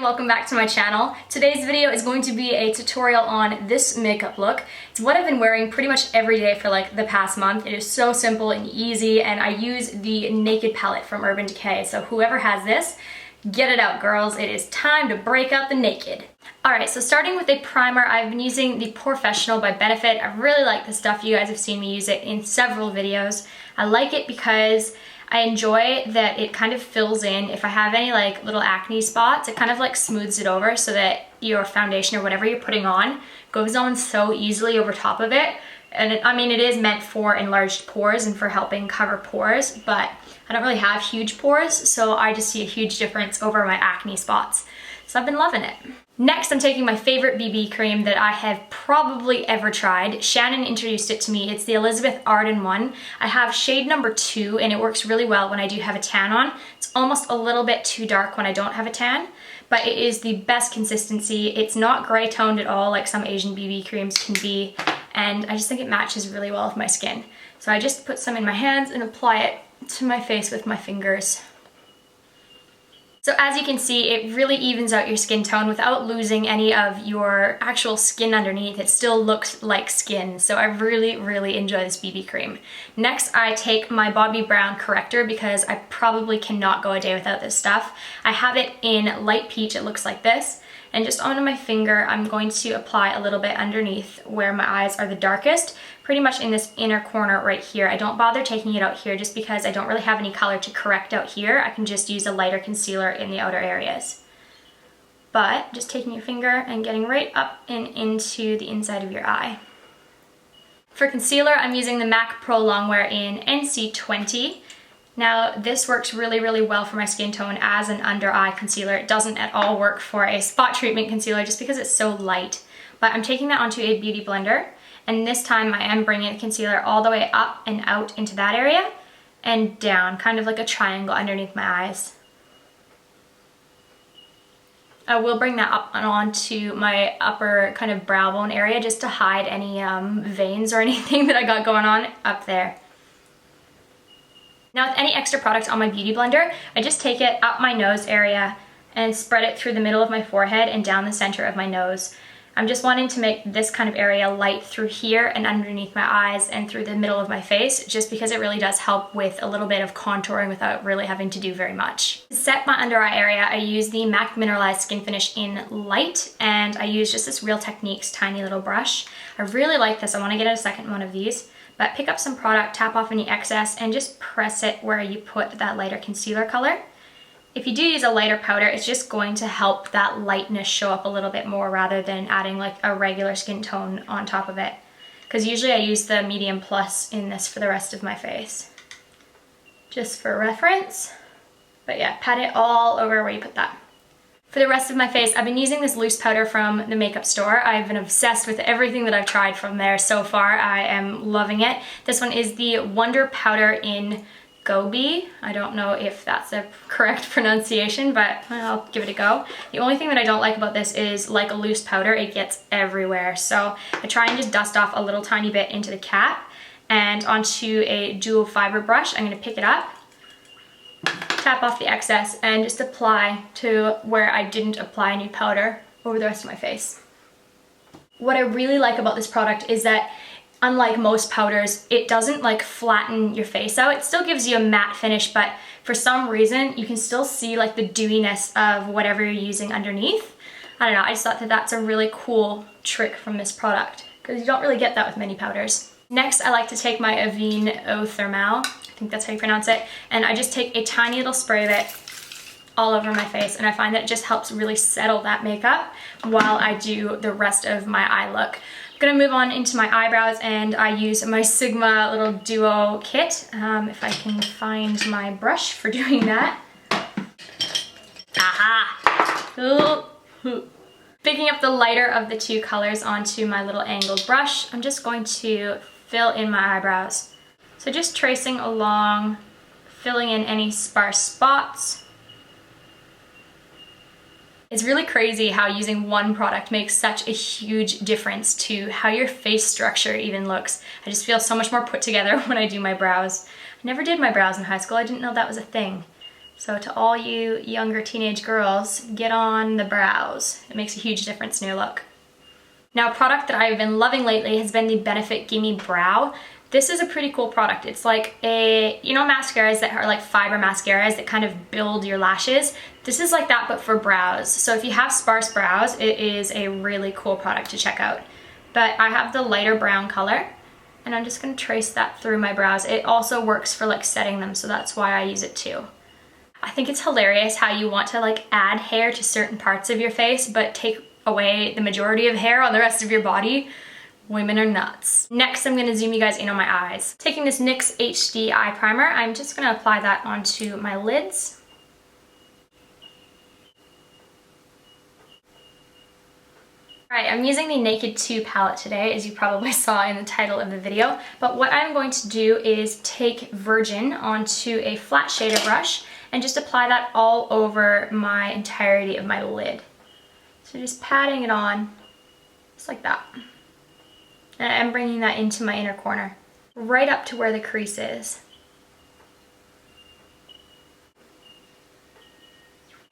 welcome back to my channel. Today's video is going to be a tutorial on this makeup look. It's what I've been wearing pretty much every day for like the past month. It is so simple and easy, and I use the Naked palette from Urban Decay. So whoever has this, get it out, girls. It is time to break out the naked. Alright, so starting with a primer, I've been using the Porefesstional by Benefit. I really like this stuff. You guys have seen me use it in several videos. I like it because I enjoy that it kind of fills in. If I have any like little acne spots, it kind of like smooths it over so that your foundation or whatever you're putting on goes on so easily over top of it. And it is meant for enlarged pores and for helping cover pores, but I don't really have huge pores, so I just see a huge difference over my acne spots. So I've been loving it. Next, I'm taking my favorite BB cream that I have probably ever tried. Shannon introduced it to me. It's the Elizabeth Arden one. I have shade number 2, and it works really well when I do have a tan on. It's almost a little bit too dark when I don't have a tan, but it is the best consistency. It's not gray toned at all like some Asian BB creams can be, and I just think it matches really well with my skin. So I just put some in my hands and apply it to my face with my fingers. So as you can see, it really evens out your skin tone without losing any of your actual skin underneath. It still looks like skin, so I really enjoy this BB cream. Next, I take my Bobbi Brown Corrector because I probably cannot go a day without this stuff. I have it in light peach. It looks like this. And just onto my finger, I'm going to apply a little bit underneath where my eyes are the darkest, pretty much in this inner corner right here. I don't bother taking it out here just because I don't really have any color to correct out here. I can just use a lighter concealer in the outer areas. But just taking your finger and getting right up and into the inside of your eye. For concealer, I'm using the MAC Pro Longwear in NC20. Now, this works really well for my skin tone as an under eye concealer. It doesn't at all work for a spot treatment concealer just because it's so light. But I'm taking that onto a beauty blender, and this time I am bringing the concealer all the way up and out into that area and down, kind of like a triangle underneath my eyes. I will bring that up and onto my upper kind of brow bone area just to hide any veins or anything that I got going on up there. Now with any extra product on my beauty blender, I just take it up my nose area and spread it through the middle of my forehead and down the center of my nose. I'm just wanting to make this kind of area light through here and underneath my eyes and through the middle of my face, just because it really does help with a little bit of contouring without really having to do very much. To set my under eye area, I use the MAC Mineralize Skinfinish in light, and I use just this Real Techniques tiny little brush. I really like this. I want to get a second one of these. But pick up some product, tap off any excess, and just press it where you put that lighter concealer color. If you do use a lighter powder, it's just going to help that lightness show up a little bit more rather than adding like a regular skin tone on top of it. Because usually I use the medium plus in this for the rest of my face. Just for reference. But yeah, pat it all over where you put that. For the rest of my face, I've been using this loose powder from the makeup store. I've been obsessed with everything that I've tried from there so far. I am loving it. This one is the Wonder Powder in Gobi. I don't know if that's a correct pronunciation, but I'll give it a go. The only thing that I don't like about this is, like a loose powder, it gets everywhere. So I try and just dust off a little tiny bit into the cap and onto a dual fiber brush. I'm going to pick it up, tap off the excess, and just apply to where I didn't apply any powder over the rest of my face. What I really like about this product is that unlike most powders, it doesn't like flatten your face out. It still gives you a matte finish, but for some reason you can still see like the dewiness of whatever you're using underneath. I don't know, I just thought that that's a really cool trick from this product because you don't really get that with many powders. Next, I like to take my Avène Eau Thermale, I think that's how you pronounce it, and I just take a tiny little spray of it all over my face, and I find that it just helps really settle that makeup while I do the rest of my eye look. I'm gonna move on into my eyebrows, and I use my Sigma little duo kit. If I can find my brush for doing that. Aha! Picking up the lighter of the two colors onto my little angled brush, I'm just going to fill in my eyebrows. So just tracing along, filling in any sparse spots. It's really crazy how using one product makes such a huge difference to how your face structure even looks. I just feel so much more put together when I do my brows. I never did my brows in high school. I didn't know that was a thing. So to all you younger teenage girls, get on the brows. It makes a huge difference in your look. Now, a product that I've been loving lately has been the Benefit Gimmie Brow. This is a pretty cool product. It's like a, you know, mascaras that are like fiber mascaras that kind of build your lashes. This is like that, but for brows. So if you have sparse brows, it is a really cool product to check out. But I have the lighter brown color, and I'm just gonna trace that through my brows. It also works for like setting them, so that's why I use it too. I think it's hilarious how you want to like add hair to certain parts of your face, but take away the majority of hair on the rest of your body. Women are nuts. Next, I'm gonna zoom you guys in on my eyes. Taking this NYX HD Eye Primer, I'm just gonna apply that onto my lids. All right, I'm using the Naked 2 palette today, as you probably saw in the title of the video. But what I'm going to do is take Virgin onto a flat shader brush and just apply that all over my entirety of my lid. So just patting it on, just like that. And I'm bringing that into my inner corner, right up to where the crease is.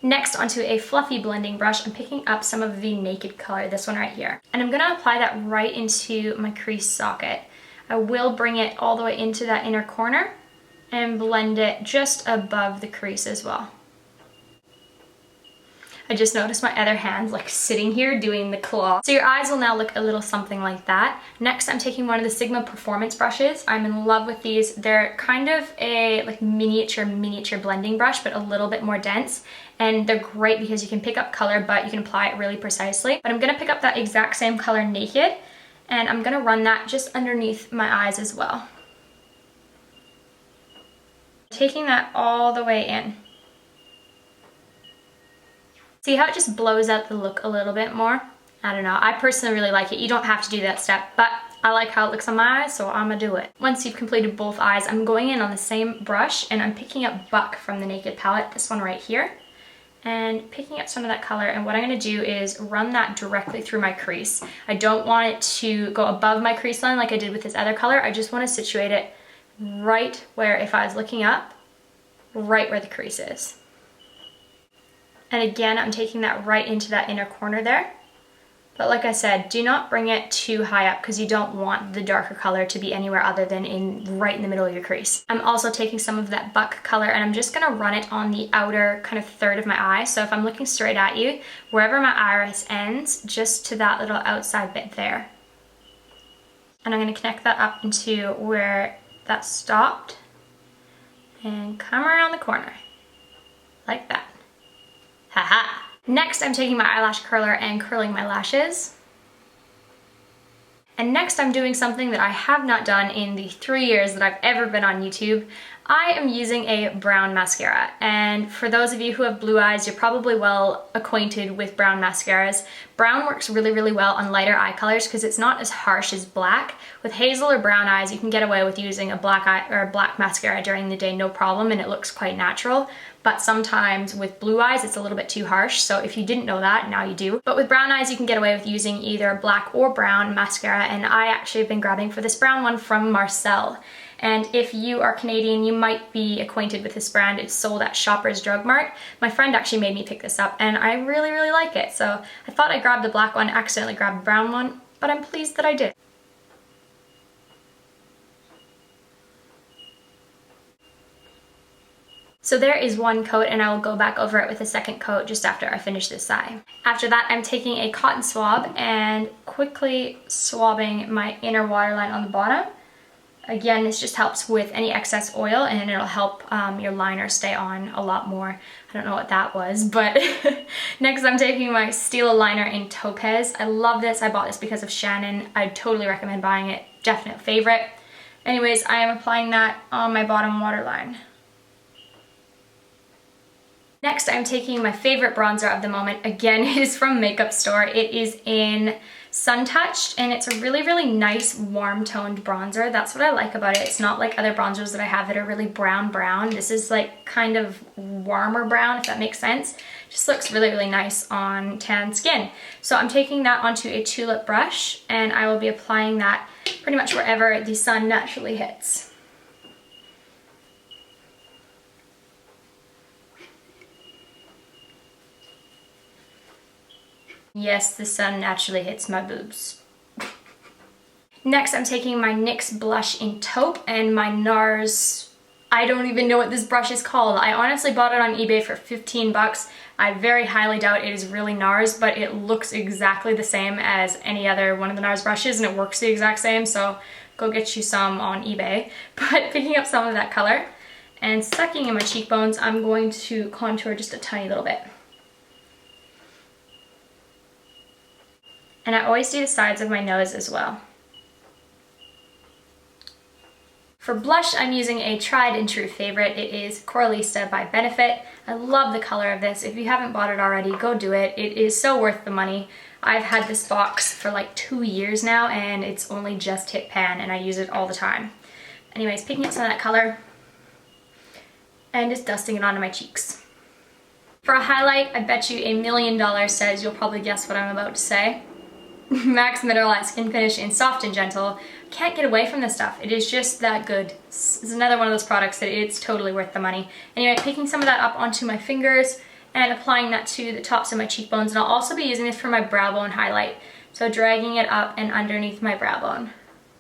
Next, onto a fluffy blending brush, I'm picking up some of the Naked color, this one right here. And I'm gonna apply that right into my crease socket. I will bring it all the way into that inner corner and blend it just above the crease as well. I just noticed my other hand's like sitting here doing the claw. So your eyes will now look a little something like that. Next, I'm taking one of the Sigma Performance brushes. I'm in love with these. They're kind of a like miniature blending brush, but a little bit more dense. And they're great because you can pick up color, but you can apply it really precisely. But I'm gonna pick up that exact same color Naked, and I'm gonna run that just underneath my eyes as well. Taking that all the way in. See how it just blows out the look a little bit more? I don't know, I personally really like it. You don't have to do that step, but I like how it looks on my eyes, so I'm gonna do it. Once you've completed both eyes, I'm going in on the same brush and I'm picking up Buck from the Naked palette, this one right here, and picking up some of that color, and what I'm gonna do is run that directly through my crease. I don't want it to go above my crease line like I did with this other color. I just wanna situate it right where, if I was looking up, right where the crease is. And again, I'm taking that right into that inner corner there. But like I said, do not bring it too high up because you don't want the darker color to be anywhere other than right in the middle of your crease. I'm also taking some of that Buck color and I'm just gonna run it on the outer kind of third of my eye. So if I'm looking straight at you, wherever my iris ends, just to that little outside bit there. And I'm gonna connect that up into where that stopped and come around the corner, like that. Haha! Next, I'm taking my eyelash curler and curling my lashes. And next, I'm doing something that I have not done in the 3 years that I've ever been on YouTube. I am using a brown mascara, and for those of you who have blue eyes, you're probably well acquainted with brown mascaras. Brown works really, really well on lighter eye colors because it's not as harsh as black. With hazel or brown eyes, you can get away with using a black eye or a black mascara during the day, no problem, and it looks quite natural. But sometimes with blue eyes, it's a little bit too harsh. So if you didn't know that, now you do. But with brown eyes, you can get away with using either black or brown mascara. And I actually have been grabbing for this brown one from Marcelle. And if you are Canadian, you might be acquainted with this brand. It's sold at Shoppers Drug Mart. My friend actually made me pick this up and I really, really like it. So I thought I grabbed the black one, accidentally grabbed the brown one, but I'm pleased that I did. So there is one coat and I will go back over it with a second coat just after I finish this eye. After that, I'm taking a cotton swab and quickly swabbing my inner waterline on the bottom. Again, this just helps with any excess oil and it'll help your liner stay on a lot more. I don't know what that was, but next I'm taking my Stila liner in Topez. I love this. I bought this because of Shannon. I totally recommend buying it. Definite favorite. Anyways, I am applying that on my bottom waterline. Next, I'm taking my favorite bronzer of the moment. Again, it is from Makeup Store. It is in Suntouched, and it's a really, really nice warm toned bronzer. That's what I like about it. It's not like other bronzers that I have that are really brown. This is like kind of warmer brown, if that makes sense. Just looks really, really nice on tan skin. So I'm taking that onto a tulip brush, and I will be applying that pretty much wherever the sun naturally hits. Yes, the sun naturally hits my boobs. Next, I'm taking my NYX blush in Taupe and my NARS. I don't even know what this brush is called. I honestly bought it on eBay for 15 bucks. I very highly doubt it is really NARS, but it looks exactly the same as any other one of the NARS brushes and it works the exact same, so go get you some on eBay. But picking up some of that color and sucking in my cheekbones, I'm going to contour just a tiny little bit. And I always do the sides of my nose as well. For blush, I'm using a tried and true favorite. It is Karissa by Benefit. I love the color of this. If you haven't bought it already, go do it. It is so worth the money. I've had this box for like 2 years now and it's only just hit pan and I use it all the time. Anyways, picking up some of that color and just dusting it onto my cheeks. For a highlight, I bet you $1 million says you'll probably guess what I'm about to say. MAC's Mineralize Skinfinish in Soft and Gentle. Can't get away from this stuff. It is just that good. It's another one of those products that it's totally worth the money. Anyway, picking some of that up onto my fingers and applying that to the tops of my cheekbones. And I'll also be using this for my brow bone highlight. So dragging it up and underneath my brow bone.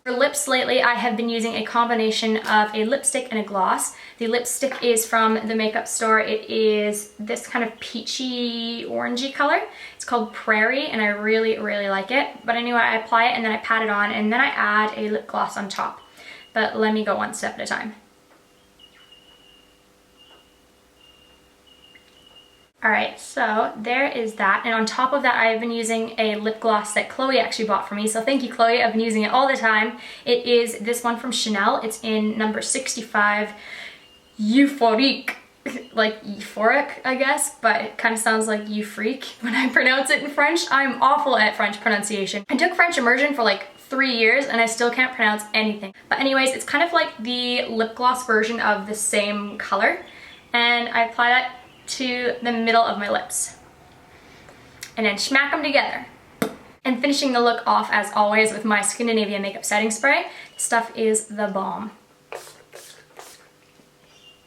For lips lately, I have been using a combination of a lipstick and a gloss. The lipstick is from the makeup store. It is this kind of peachy orangey color. It's called Prairie and I really, really like it. But anyway, I apply it and then I pat it on and then I add a lip gloss on top. But let me go one step at a time. Alright, so there is that, and on top of that I've been using a lip gloss that Chloe actually bought for me, so thank you Chloe, I've been using it all the time. It is this one from Chanel. It's in number 65, Euphorique, like euphoric I guess, but it kind of sounds like euphorique when I pronounce it in French. I'm awful at French pronunciation. I took French immersion for like 3 years and I still can't pronounce anything. But anyways, it's kind of like the lip gloss version of the same color, and I apply that to the middle of my lips and then smack them together. And finishing the look off as always with my Skindinavia makeup setting spray. This stuff is the bomb.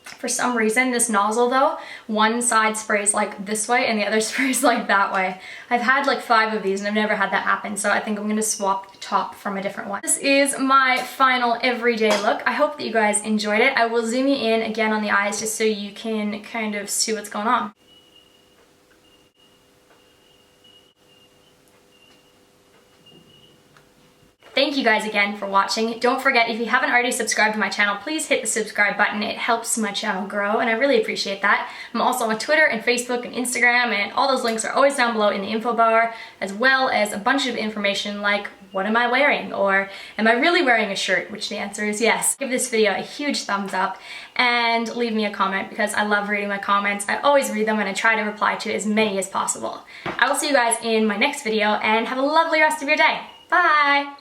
For some reason, this nozzle though, one side sprays like this way and the other sprays like that way. I've had like 5 of these and I've never had that happen, so I think I'm gonna swap the top from a different one. This is my final everyday look. I hope that you guys enjoyed it. I will zoom you in again on the eyes just so you can kind of see what's going on. Thank you guys again for watching. Don't forget, if you haven't already subscribed to my channel, please hit the subscribe button. It helps my channel grow and I really appreciate that. I'm also on Twitter and Facebook and Instagram, and all those links are always down below in the info bar, as well as a bunch of information like what am I wearing, or am I really wearing a shirt, which the answer is yes. Give this video a huge thumbs up and leave me a comment because I love reading my comments. I always read them and I try to reply to as many as possible. I will see you guys in my next video and have a lovely rest of your day. Bye!